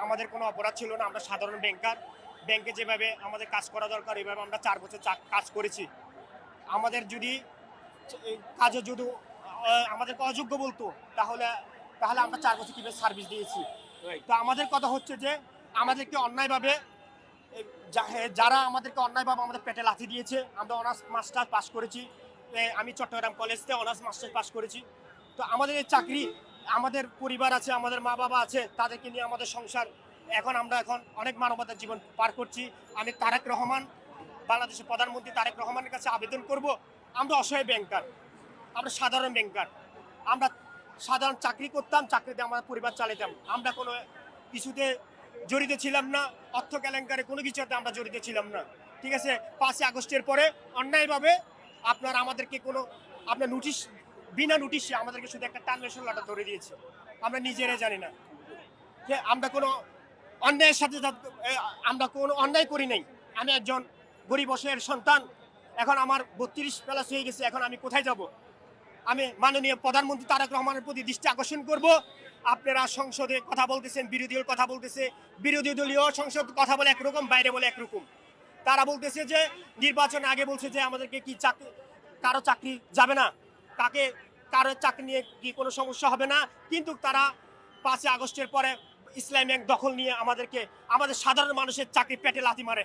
আমাদের কোনো অপরাধ ছিল না, আমরা সাধারণ ব্যাংকার। ব্যাংকে যেভাবে আমাদের কাজ করা দরকার এভাবে আমরা 4 বছর কাজ করেছি। আমাদের যদি কাজে যদি আমাদেরকে অযোগ্য বলতো তাহলে তাহলে আমরা 4 বছর কীভাবে সার্ভিস দিয়েছি। তো আমাদের কথা হচ্ছে যে আমাদেরকে অন্যায়ভাবে যারা আমাদেরকে অন্যায়ভাবে আমাদের পেটে লাথি দিয়েছে। আমরা অনার্স মাস্টার পাস করেছি, আমি চট্টগ্রাম কলেজ থেকে অনার্স মাস্টার পাস করেছি। তো আমাদের এই চাকরি, আমাদের পরিবার আছে, আমাদের মা বাবা আছে, তাদেরকে নিয়ে আমাদের সংসার। আমরা অনেক মানবতার জীবন পার করছি। আমি তারেক রহমান, বাংলাদেশের প্রধানমন্ত্রী তারেক রহমানের কাছে আবেদন করব, আমরা অসহায় ব্যাংকার, আমরা সাধারণ ব্যাংকার, আমরা সাধারণ চাকরি করতাম, চাকরিতে আমার পরিবার চালাতাম। আমরা কোনো কিছুতে জড়িত ছিলাম না, অর্থ কেলেঙ্কারে কোনো কিছুতে আমরা জড়িত ছিলাম না। ঠিক আছে, 5ই আগস্টের পরে অন্যায়ভাবে আপনারা আমাদেরকে আপনার নোটিশ, বিনা নোটিশে আমাদেরকে শুধু একটা ট্রানজিশন লেটার ধরে দিয়েছে। আমরা নিজেরাই জানি না যে আমরা কোনো অন্যায়ের সাথে আমরা কোনো অন্যায় করি নাই। আমি একজন গরিব অসহায়ের সন্তান। এখন আমার 32+ হয়ে গেছে, এখন আমি কোথায় যাব? আমি মাননীয় প্রধানমন্ত্রী তারেক রহমানের প্রতি দৃষ্টি আকর্ষণ করব। আপনারা সংসদে কথা বলতেছেন, বিরোধী দল কথা বলতেছে, বিরোধী দলীয় সংসদ কথা বলে একরকম, বাইরে বলে একরকম। তারা বলতেছে যে নির্বাচন আগে বলছে যে আমাদেরকে কি কারো চাকরি যাবে না, কারো চাকরি নিয়ে কি কোনো সমস্যা হবে না, কিন্তু তারা 5ই আগস্টের পরে ইসলামী ব্যাংক দখল নিয়ে আমাদের সাধারণ মানুষের চাকরি পেটে লাথি মারে।